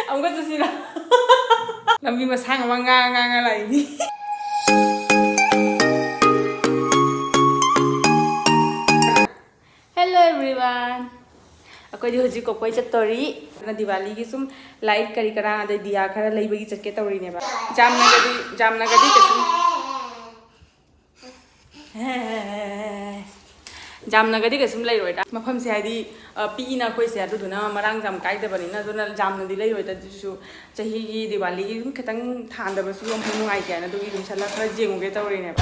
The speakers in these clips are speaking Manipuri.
ꯑꯃꯨꯛꯀ ꯆꯠꯁꯤꯔ ꯂꯝꯕꯤ ꯃꯁꯥꯡ ꯑꯃ ꯉꯥꯡꯉ ꯂꯩꯅꯤ ꯍꯦꯜꯂꯣ ꯑꯦꯚ꯭ꯔꯤꯋꯥꯟ ꯑꯩꯈꯣꯏꯗꯤ ꯍꯧꯖꯤꯛ ꯀꯣꯛꯄꯩ ꯆꯠꯇꯣꯔꯤ ꯗꯤꯋꯥꯂꯤꯒꯤ ꯁꯨꯝ ꯂꯥꯏꯠ ꯀꯔꯤ ꯀꯔꯥ ꯑꯗꯩ ꯗꯤꯌꯥ ꯈꯔ ꯂꯩꯕꯒꯤ ꯆꯠꯀꯦ ꯇꯧꯔꯤꯅꯦꯕ ꯖꯥꯝꯅꯒꯗꯤ ꯀꯩꯁꯨꯝ ꯖꯥꯝꯅꯒꯗꯤ ꯀꯩꯁꯨꯝ ꯂꯩꯔꯣꯏꯗ ꯃꯐꯝꯁꯦ ꯍꯥꯏꯗꯤ ꯄꯤꯛꯏꯅ ꯑꯩꯈꯣꯏꯁꯦ ꯑꯗꯨꯗꯨꯅ ꯃꯔꯥꯡ ꯖꯥꯝ ꯀꯥꯏꯗꯕꯅꯤna ꯑꯗꯨꯅ ꯖꯥꯝꯅꯗꯤ ꯂꯩꯔꯣꯏꯗ ꯑꯗꯨꯁꯨ ꯆꯍꯤꯒꯤ ꯗꯤꯋꯥꯂꯤꯒꯤ ꯑꯗꯨꯝ ꯈꯤꯇꯪ ꯊꯥꯟꯗꯕꯁꯨ ꯑꯃꯨꯛ ꯅꯨꯡꯉꯥꯏꯇꯦ ꯍꯥꯏꯅ ꯑꯗꯨꯒꯤ ꯑꯗꯨꯝ ꯆꯠꯂ ꯈꯔ ꯌꯦꯡꯉꯨꯒꯦ ꯇꯧꯔꯤꯅꯦꯕ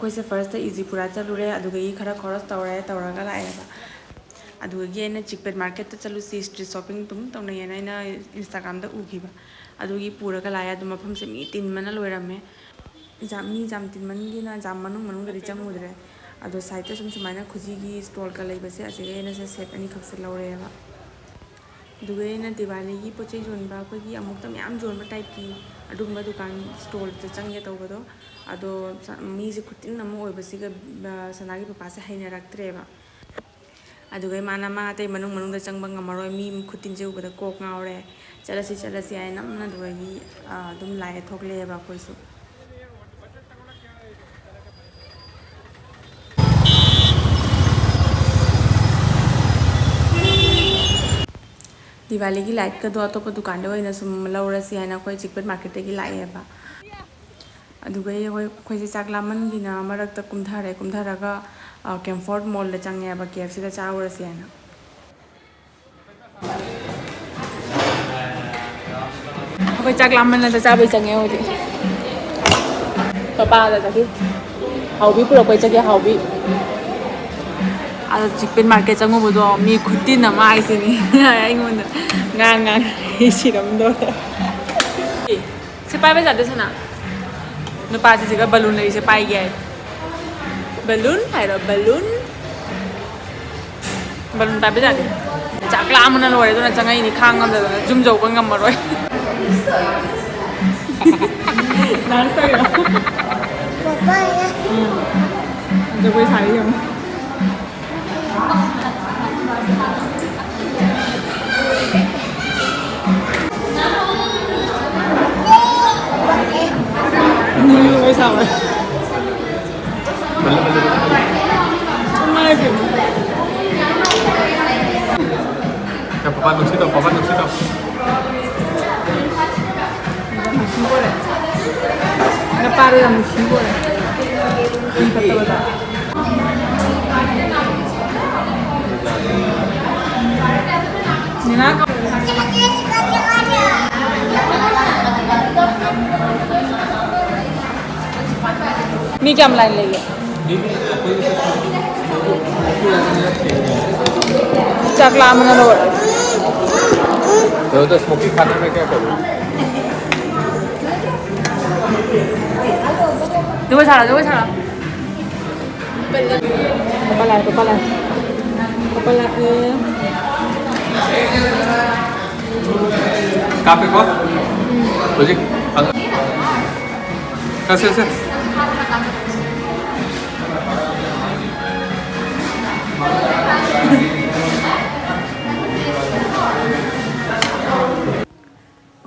ꯑꯩꯈꯣꯏꯁꯦ ꯐꯥꯔꯁꯇ ꯏꯖꯤꯄꯨꯔꯥ ꯆꯠꯂꯨꯔꯦ ꯑꯗꯨꯗꯒꯤ ꯈꯔ ꯈꯣꯔꯁ ꯇꯧꯔꯒ ꯂꯥꯛꯑꯦꯕ ꯑꯗꯨꯗꯒꯤ ꯑꯩꯅ ꯆꯤꯛꯄꯦꯠ ꯃꯥꯔꯀꯦꯠꯇ ꯆꯠꯂꯨꯁꯤ ꯏꯁꯇ꯭ꯔꯤꯠ ꯁꯣꯞꯄꯤꯡ ꯑꯗꯨꯝ ꯇꯧꯅꯩꯌꯦꯅ ꯑꯩꯅ ꯏꯟꯁꯇꯥꯒ꯭ꯔꯥꯝꯗ ꯎꯈꯤꯕ ꯑꯗꯨꯒꯤ ꯄꯨꯔꯒ ꯂꯥꯛꯑꯦ ꯑꯗꯨ ꯃꯐꯝꯁꯦ ꯃꯤ ꯇꯤꯟꯕꯅ ꯂꯣꯏꯔꯝꯃꯦ ꯃꯤ ꯖꯥꯝ ꯇꯤꯟꯃꯟꯒꯤꯅ ꯖꯥꯝ ꯃꯅꯨꯡꯗꯗꯤ ꯆꯪꯉꯨꯗ꯭ꯔꯦ ꯑꯗꯣ ꯁꯥꯏꯠꯇ ꯁꯨꯃꯥꯏꯅ ꯈꯨꯖꯤꯒꯤ ꯁ꯭ꯇꯣꯜꯒ ꯂꯩꯕꯁꯦ ꯑꯁꯤꯒ ꯑꯩꯅꯁꯦ ꯁꯦꯠ ꯑꯅꯤꯈꯛꯁꯦ ꯂꯧꯔꯦꯕ ꯑꯗꯨꯒ ꯑꯩꯅ ꯗꯤꯋꯥꯂꯤꯒꯤ ꯄꯣꯠ ꯆꯩ ꯌꯣꯟꯕ ꯑꯩꯈꯣꯏꯒꯤ ꯑꯃꯨꯛꯇ ꯃꯌꯥꯝ ꯌꯣꯟꯕ ꯇꯥꯏꯞꯀꯤ ꯑꯗꯨꯒꯨꯝꯕ ꯗꯨꯀꯥꯟ ꯁ꯭ꯇꯣꯜꯗ ꯆꯪꯒꯦ ꯇꯧꯕꯗꯣ ꯑꯗꯣ ꯃꯤꯁꯦ ꯈꯨꯠꯇꯤꯟ ꯑꯃ ꯑꯣꯏꯕꯁꯤꯒ ꯁꯅꯥꯒꯤ ꯄꯄꯥꯁꯦ ꯍꯩꯅꯔꯛꯇ꯭ꯔꯦꯕ ꯑꯗꯨꯒ ꯃꯥ ꯑꯇꯩ ꯃꯅꯨꯡꯗ ꯆꯪꯕ ꯉꯝꯃꯔꯣꯏ ꯃꯤ ꯈꯨꯠꯇꯤꯟꯁꯦ ꯎꯕꯗ ꯀꯣꯛ ꯉꯥꯎꯔꯦ ꯆꯠꯂꯁꯤ ꯍꯥꯏꯅ ꯅꯝꯅ ꯑꯗꯨꯗꯒꯤ ꯑꯗꯨꯝ ꯂꯥꯛꯑꯦ ꯊꯣꯛꯂꯛꯑꯦꯕ ꯑꯩꯈꯣꯏꯁꯨ ꯗꯤꯋꯥꯂꯤꯒꯤ ꯂꯥꯏꯠꯀꯗꯣ ꯑꯇꯣꯞꯄ ꯗꯨꯀꯥꯟꯗ ꯑꯣꯏꯅ ꯁꯨꯝ ꯂꯧꯔꯁꯤ ꯍꯥꯏꯅ ꯑꯩꯈꯣꯏ ꯆꯤꯛꯄꯦꯠ ꯃꯥꯔꯀꯦꯠꯇꯒꯤ ꯂꯥꯛꯑꯦꯕ ꯑꯗꯨꯒ ꯑꯩꯈꯣꯏꯁꯦ ꯆꯥꯛ ꯂꯥꯝꯃꯟꯒꯤꯅ ꯃꯔꯛꯇ ꯀꯨꯝꯊꯔꯒ ꯀꯦꯝꯐꯣꯔꯠ ꯃꯣꯜꯗ ꯆꯪꯉꯦꯕ KFCꯗ ꯆꯥꯎꯔꯁꯤ ꯍꯥꯏꯅ ꯑꯩꯈꯣꯏ ꯆꯥꯛ ꯂꯥꯝꯃꯟꯅ ꯆꯥꯕꯩ ꯆꯪꯉꯦ ꯍꯧꯖꯤꯛ ꯄꯄꯥꯗ ꯆꯠꯈꯤ ꯍꯥꯎꯕꯤ ꯄꯨꯔꯛꯄꯩ ꯆꯠꯈꯤ ꯍꯥꯎꯕꯤ ꯑꯗ ꯆꯤꯛꯄꯦꯠ ꯃꯥꯔꯀꯦꯠ ꯆꯪꯉꯨꯕꯗꯣ ꯃꯤ ꯈꯨꯠꯇꯤꯟ ꯑꯃ ꯍꯥꯏꯁꯤꯅꯤ ꯑꯩꯉꯣꯟꯗ ꯉꯥꯡ ꯁꯤꯔꯝꯗꯣꯔꯦ ꯁꯤ ꯄꯥꯏꯕ ꯌꯥꯗꯦ ꯁꯅꯥ ꯅꯨꯄꯥꯁꯤꯒ ꯕꯂꯨꯟ ꯂꯩꯔꯤꯁꯦ ꯄꯥꯏꯒꯦ ꯍꯥꯏ ꯕꯂꯨꯟ ꯍꯥꯏꯔꯣ ꯕꯂꯨꯟ ꯄꯥꯏꯕ ꯌꯥꯗꯦ ꯆꯥꯛ ꯂꯥꯝꯕꯅ ꯂꯣꯏꯔꯦ ꯑꯗꯨꯅ ꯆꯪꯉꯛꯏꯅꯤ ꯈꯥꯡ ꯉꯝꯗꯗꯅ ꯖꯨꯝ ꯌꯧꯕ ꯉꯝꯃꯔꯣꯏ ꯗꯥꯟꯁ ꯇꯧꯔꯤꯔꯣ ꯖꯒꯣꯏ ꯁꯥꯔꯤ ꯌꯦꯡꯉꯨ जगोई सावा Papa nungsi tau. Naparo yang musim boleh. Kata-kata. Nina. Ni क्या लाइन ले गया? चकला मना लो तो स्मोकी खाने में क्या करूँ? जगोई सारा kepala Kape ko? Logik. Kasih.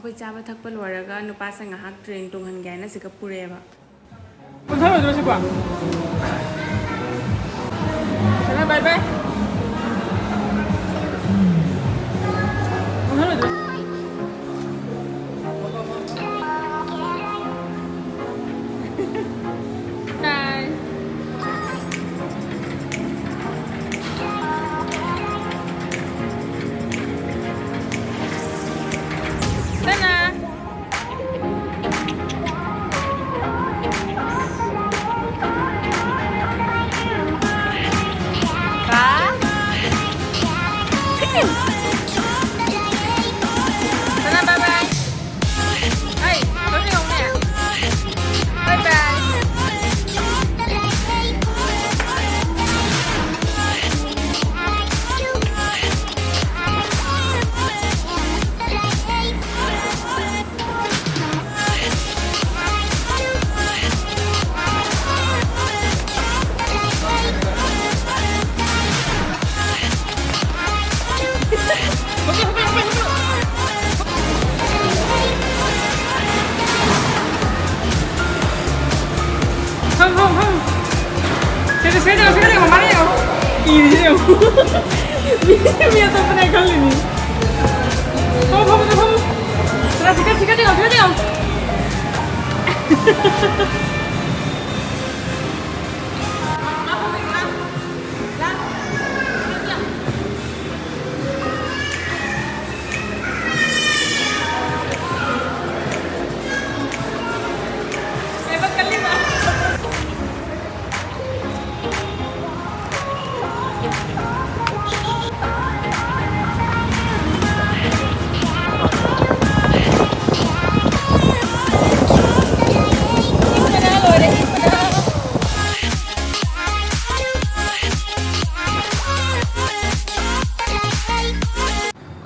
ꯑꯩꯈꯣꯏ ꯆꯥꯕ ꯊꯛꯄ ꯂꯣꯏꯔꯒ ꯅꯨꯄꯥꯁꯦ ꯉꯥꯏꯍꯥꯛ ꯇ꯭ꯔꯦꯟ ꯇꯣꯡꯍꯟꯒꯦ ꯍꯥꯏꯅ ꯁꯤꯒ ꯄꯨꯔꯦꯕ ꯕꯥꯏ ꯕꯥꯏ ꯈꯜꯂꯤꯅꯤ ꯃꯤ ꯑꯇꯣꯞꯄꯅ ꯈꯜꯂꯤꯅꯤ ꯐꯝ ꯁꯤꯀꯠ ꯆꯪꯉꯣ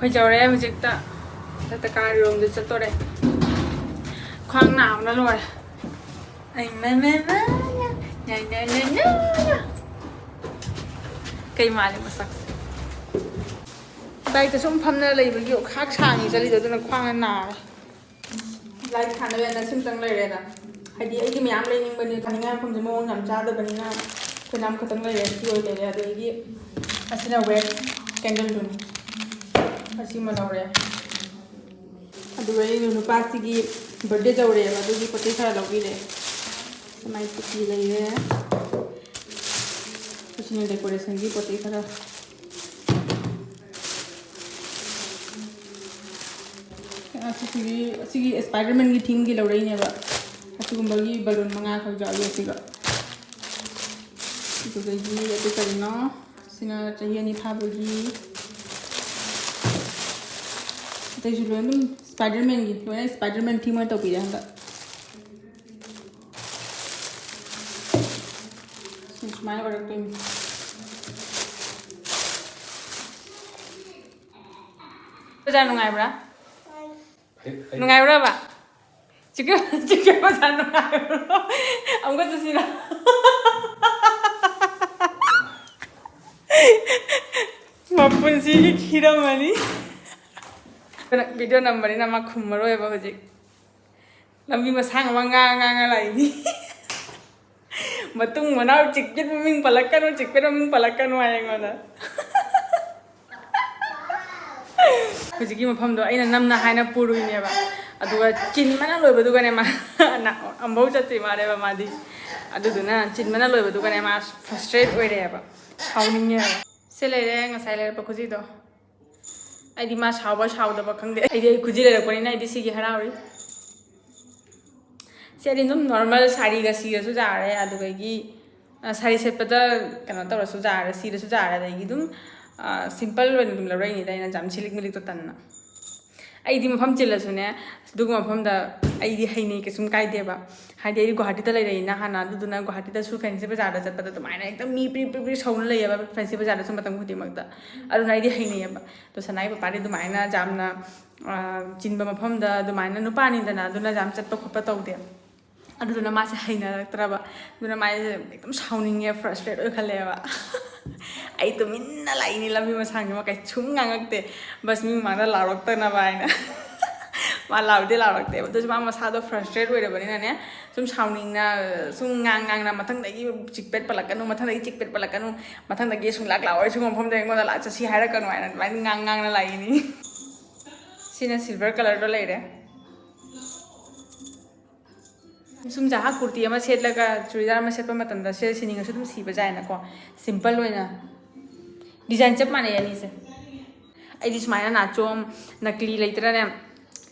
ꯑꯩꯈꯣꯏ ꯆꯧꯔꯦ ꯍꯧꯖꯤꯛꯇ ꯃꯊꯛꯇ ꯀꯥꯔꯤꯔꯣꯝꯗ ꯆꯠꯇꯣꯔꯦ ꯈ꯭ꯋꯥꯡ ꯅꯥꯕꯅ ꯂꯣꯏꯔꯦ ꯑꯩ ꯀꯩ ꯃꯥꯜꯂꯤ ꯃꯁꯛꯁꯦ ꯕꯥꯏꯛꯇ ꯁꯨꯝ ꯐꯝꯅ ꯂꯩꯕꯒꯤ ꯈꯥꯛ ꯁꯥꯡꯉꯤ ꯆꯠꯂꯤꯗꯣ ꯑꯗꯨꯅ ꯈ꯭ꯋꯥꯡꯅ ꯅꯥꯔꯦ ꯂꯥꯏꯔꯤꯛ ꯊꯥꯅꯕ ꯁꯤꯝꯇꯪ ꯂꯩꯔꯦꯗ ꯍꯥꯏꯗꯤ ꯑꯩꯒꯤ ꯃꯌꯥꯝ ꯂꯩꯅꯤꯡꯕꯅꯤ ꯊꯥꯅꯤꯡꯉꯥꯏ ꯃꯐꯝꯁꯦ ꯃꯑꯣꯡ ꯌꯥꯝ ꯆꯥꯗꯕꯅꯤꯅ ꯑꯩꯈꯣꯏꯅ ꯑꯃꯈꯛꯇꯪ ꯂꯩꯔꯦ ꯁꯤ ꯑꯣꯏ ꯂꯩꯔꯦ ꯑꯗꯒꯤ ꯑꯁꯤꯅ ꯋꯦꯛꯁ ꯀꯦꯟꯗꯜꯗꯨꯅꯤ ꯑꯁꯤꯃ ꯂꯧꯔꯦ ꯑꯗꯨꯒ ꯑꯩꯅ ꯅꯨꯄꯥꯁꯤꯒꯤ ꯕꯔꯊꯗꯦ ꯇꯧꯔꯦꯕ ꯑꯗꯨꯒꯤ ꯄꯣꯠ ꯆꯩ ꯈꯔ ꯂꯧꯕꯤꯔꯦ ꯁꯨꯃꯥꯏ ꯇꯤꯀꯤ ꯂꯩꯔꯦ ꯑꯁꯤꯅ ꯗꯦꯀꯣꯔꯦꯁꯟꯒꯤ ꯄꯣꯠ ꯆꯩ ꯈꯔ ꯑꯁꯤꯒꯤ ꯁ꯭ꯄꯥꯏꯗꯔꯃꯦꯟꯒꯤ ꯊꯤꯝꯒꯤ ꯂꯧꯔꯛꯏꯅꯦꯕ ꯑꯁꯤꯒꯨꯝꯕꯒꯤ ꯕꯂꯨꯟ 5 ꯈꯛ ꯌꯥꯎꯏ ꯑꯁꯤꯒ ꯑꯗꯨꯗꯒꯤ ꯑꯗꯨ ꯀꯔꯤꯅꯣ ꯁꯤꯅ ꯆꯍꯤ 2 ꯐꯥꯕꯒꯤ ꯑꯇꯩꯁꯨ ꯂꯣꯏ ꯑꯗꯨꯝ ꯁ꯭ꯄꯥꯏꯗꯔꯃꯦꯟꯒꯤ ꯂꯣꯏꯅ ꯁ꯭ꯄꯥꯏꯗꯔꯃꯦꯟ ꯊꯤꯝ ꯑꯣꯏꯅ ꯇꯧꯕꯤꯔꯦ ꯍꯟꯗꯛ ꯁꯨꯃꯥꯏꯅ ꯑꯣꯏꯔꯛꯇꯣꯏꯅꯤ ꯕꯖꯥꯔ ꯅꯨꯡꯉꯥꯏꯕ꯭ꯔꯥ ꯅꯨꯡꯉꯥꯏꯕ꯭ꯔꯥꯕ ꯆꯤꯛꯀꯟ ꯕꯖꯥꯔ ꯅꯨꯡꯉꯥꯏꯕ꯭ꯔꯣ ꯑꯃꯨꯛꯀ ꯆꯠꯁꯤꯔꯣ ꯃꯄꯨꯟꯁꯤꯒꯤ ꯈꯤꯔꯝꯃꯅꯤ ꯚꯤꯗꯤꯑꯣ ꯅꯝꯕꯅꯤꯅ ꯃꯥ ꯈꯨꯝꯃꯔꯣꯏꯕ ꯍꯧꯖꯤꯛ ꯂꯝꯕꯤ ꯃꯁꯥꯡ ꯑꯃ ꯉꯥꯡꯉ ꯂꯥꯛꯏꯅꯤ ꯃꯇꯨꯡ ꯃꯅꯥꯎ ꯆꯤꯛꯄꯦꯠ ꯃꯃꯤꯡ ꯄꯜꯂꯛꯀꯅꯨ ꯍꯥꯏ ꯑꯩꯉꯣꯟꯗ ꯍꯧꯖꯤꯛꯀꯤ ꯃꯐꯝꯗꯣ ꯑꯩꯅ ꯅꯝꯅ ꯍꯥꯏꯅ ꯄꯨꯔꯨꯏꯅꯦꯕ ꯑꯗꯨꯒ ꯆꯤꯟꯕꯅ ꯂꯣꯏꯕꯗꯨꯒꯅꯦ ꯃꯥ ꯑꯝꯐꯥꯎ ꯆꯠꯇ꯭ꯔꯤ ꯃꯥꯅꯦꯕ ꯃꯥꯗꯤ ꯑꯗꯨꯗꯨꯅ ꯆꯤꯟꯕꯅ ꯂꯣꯏꯕꯗꯨꯒꯅꯦ ꯃꯥ ꯐ꯭ꯔꯁꯇ꯭ꯔꯦꯠ ꯑꯣꯏꯔꯦꯕ ꯁꯥꯎꯅꯤꯡꯉꯦꯕ ꯁꯤ ꯂꯩꯔꯦ ꯉꯁꯥꯏ ꯂꯩꯔꯛꯄ ꯈꯨꯖꯤꯗꯣ ꯑꯩꯗꯤ ꯃꯥ ꯁꯥꯎꯕ ꯁꯥꯎꯗꯕ ꯈꯪꯗꯦ ꯑꯩ ꯈꯨꯖꯤ ꯂꯩꯔꯛꯄꯅꯤꯅ ꯑꯩꯗꯤ ꯁꯤꯒꯤ ꯍꯔꯥꯎꯔꯤ ꯁꯤ ꯑꯩꯗꯤ ꯑꯗꯨꯝ ꯅꯣꯔꯃꯦꯜ ꯁꯥꯔꯤꯒ ꯁꯤꯔꯁꯨ ꯌꯥꯔꯦ ꯑꯗꯨꯗꯒꯤ ꯁꯥꯔꯤ ꯁꯦꯠꯄꯗ ꯀꯩꯅꯣ ꯇꯧꯔꯁꯨ ꯌꯥꯔꯦ ꯁꯤꯔꯁꯨ ꯌꯥꯔꯦ ꯑꯗꯒꯤ ꯑꯗꯨꯝ ꯁꯤꯝꯄꯜ ꯑꯣꯏꯅ ꯑꯗꯨꯝ ꯂꯧꯔꯛꯏꯅꯤꯗ ꯑꯩꯅ ꯌꯥꯝ ꯁꯤꯂꯤꯛ ꯃꯤꯂꯤꯛꯇꯣ ꯇꯟꯅ ꯑꯩꯗꯤ ꯃꯐꯝ ꯆꯤꯜꯂꯁꯨꯅꯦ ꯑꯗꯨꯒꯨꯝꯕ ꯃꯐꯝꯗ ꯑꯩꯗꯤ ꯍꯩꯅꯩ ꯀꯩꯁꯨꯝ ꯀꯥꯏꯗꯦꯕ ꯍꯥꯏꯗꯤ ꯑꯩꯗꯤ ꯒꯨꯋꯥꯍꯥꯇꯤꯗ ꯂꯩꯔꯛꯏꯅ ꯍꯥꯟꯅ ꯑꯗꯨꯗꯨꯅ ꯒꯨꯋꯥꯍꯥꯇꯤꯗꯁꯨ ꯐꯦꯟꯁꯤ ꯕꯖꯥꯔꯗ ꯆꯠꯄꯗ ꯑꯗꯨꯃꯥꯏꯅ ꯍꯦꯛꯇ ꯃꯤ ꯄ꯭ꯔꯤ ꯁꯧꯅ ꯂꯩꯌꯦꯕ ꯐꯦꯟꯁꯤ ꯕꯖꯥꯔꯗꯁꯨ ꯃꯇꯝ ꯈꯨꯗꯤꯡꯃꯛꯇ ꯑꯗꯨꯅ ꯑꯩꯗꯤ ꯍꯩꯅꯩꯌꯦꯕ ꯑꯗꯣ ꯁꯅꯥꯏ ꯄꯄꯥꯗꯤ ꯑꯗꯨꯃꯥꯏꯅ ꯌꯥꯝꯅ ꯆꯤꯟꯕ ꯃꯐꯝꯗ ꯑꯗꯨꯃꯥꯏꯅ ꯅꯨꯄꯥꯅꯤꯗꯅ ꯑꯗꯨꯅ ꯌꯥꯝ ꯆꯠꯄ ꯈꯣꯠꯄ ꯇꯧꯗꯦ ꯑꯗꯨꯗꯨꯅ ꯃꯥꯁꯦ ꯍꯩꯅꯔꯛꯇ꯭ꯔꯕ ꯑꯗꯨꯅ ꯃꯥꯁꯦ ꯑꯗꯨꯝ ꯁꯥꯎꯅꯤꯡꯉꯦ ꯐ꯭ꯔꯁꯇ꯭ꯔꯦꯠ ꯑꯣꯏꯈꯠꯂꯦꯕ ꯑꯩ ꯇꯨꯃꯤꯟꯅ ꯂꯥꯛꯏꯅꯤ ꯂꯝꯕꯤ ꯃꯁꯥꯡꯁꯤꯃ ꯀꯩꯁꯨꯝ ꯉꯥꯡꯉꯛꯇꯦ ꯕꯁ ꯃꯤ ꯃꯃꯥꯡꯗ ꯂꯥꯎꯔꯛꯇꯅꯕ ꯍꯥꯏꯅ ꯃꯥ ꯂꯥꯎꯔꯛꯇꯦꯕ ꯑꯗꯨꯁꯨ ꯃꯥ ꯃꯁꯥꯗꯣ ꯐ꯭ꯔꯁꯇ꯭ꯔꯦꯠ ꯑꯣꯏꯔꯕꯅꯤꯅꯅꯦ ꯁꯨꯝ ꯁꯥꯎꯅꯤꯡꯅ ꯁꯨꯝ ꯉꯥꯡꯅ ꯃꯊꯪꯗꯒꯤ ꯆꯤꯛꯄꯦꯠ ꯄꯜꯂꯛꯀꯅꯨ ꯃꯊꯪꯗꯒꯤ ꯁꯨꯡꯂꯥꯛ ꯂꯥꯛꯑꯣꯏ ꯁꯤꯒꯨꯝꯕ ꯃꯐꯝꯗ ꯑꯩꯉꯣꯟꯗ ꯆꯠꯁꯤ ꯍꯥꯏꯔꯛꯀꯅꯨ ꯍꯥꯏꯅ ꯑꯗꯨꯃꯥꯏꯅ ꯉꯥꯡꯅ ꯂꯥꯛꯏꯅꯤ ꯁꯤꯅ ꯁꯤꯜꯚꯔ ꯀꯂꯔꯗꯣ ꯂꯩꯔꯦ ꯁꯨꯝ ꯖꯍꯥ ꯀꯨꯔꯇꯤ ꯑꯃ ꯁꯦꯠꯂꯒ ꯆꯨꯔꯤꯗꯥꯔ ꯑꯃ ꯁꯦꯠꯄ ꯃꯇꯝꯗ ꯁꯤꯅꯤꯡꯉꯁꯨ ꯑꯗꯨꯝ ꯁꯤꯕ ꯌꯥꯏꯅꯀꯣ ꯁꯤꯝꯄꯜ ꯑꯣꯏꯅ ꯗꯤꯖꯥꯏꯟ ꯆꯞ ꯃꯥꯟꯅꯩ ꯑꯅꯤꯁꯦ ꯑꯩꯗꯤ ꯁꯨꯃꯥꯏꯅ ꯅꯥꯆꯣꯝ ꯅꯀꯂꯤ ꯂꯩꯇ꯭ꯔꯅꯦ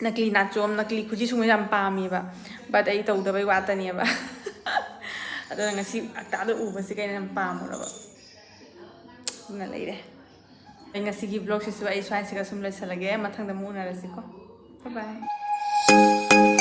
ꯅꯀꯂꯤ ꯅꯥꯆꯣꯝ ꯅꯀꯂꯤ ꯈꯨꯖꯤ ꯁꯨꯡꯕ ꯌꯥꯝ ꯄꯥꯝꯃꯦꯕ ꯕꯠ ꯑꯩ ꯇꯧꯗꯕꯩ ꯋꯥꯇꯅꯦꯕ ꯑꯗꯨꯅ ꯉꯁꯤ ꯑꯛꯇꯥꯗ ꯎꯕꯁꯤ ꯀꯩꯅ ꯌꯥꯝ ꯄꯥꯝꯃꯨꯔꯕ ꯑꯗꯨꯅ ꯂꯩꯔꯦ ꯑꯩ ꯉꯁꯤꯒꯤ ꯕ꯭ꯂꯣꯒꯁꯤꯁꯨ ꯑꯩ ꯁ꯭ꯋꯥꯏꯁꯤꯒ ꯁꯨꯝ ꯂꯣꯏꯁꯤꯜꯂꯒꯦ ꯃꯊꯪꯗ ꯑꯃꯨꯛ ꯎꯅꯔꯁꯤꯀꯣ ꯕꯥꯏ ꯕꯥꯏ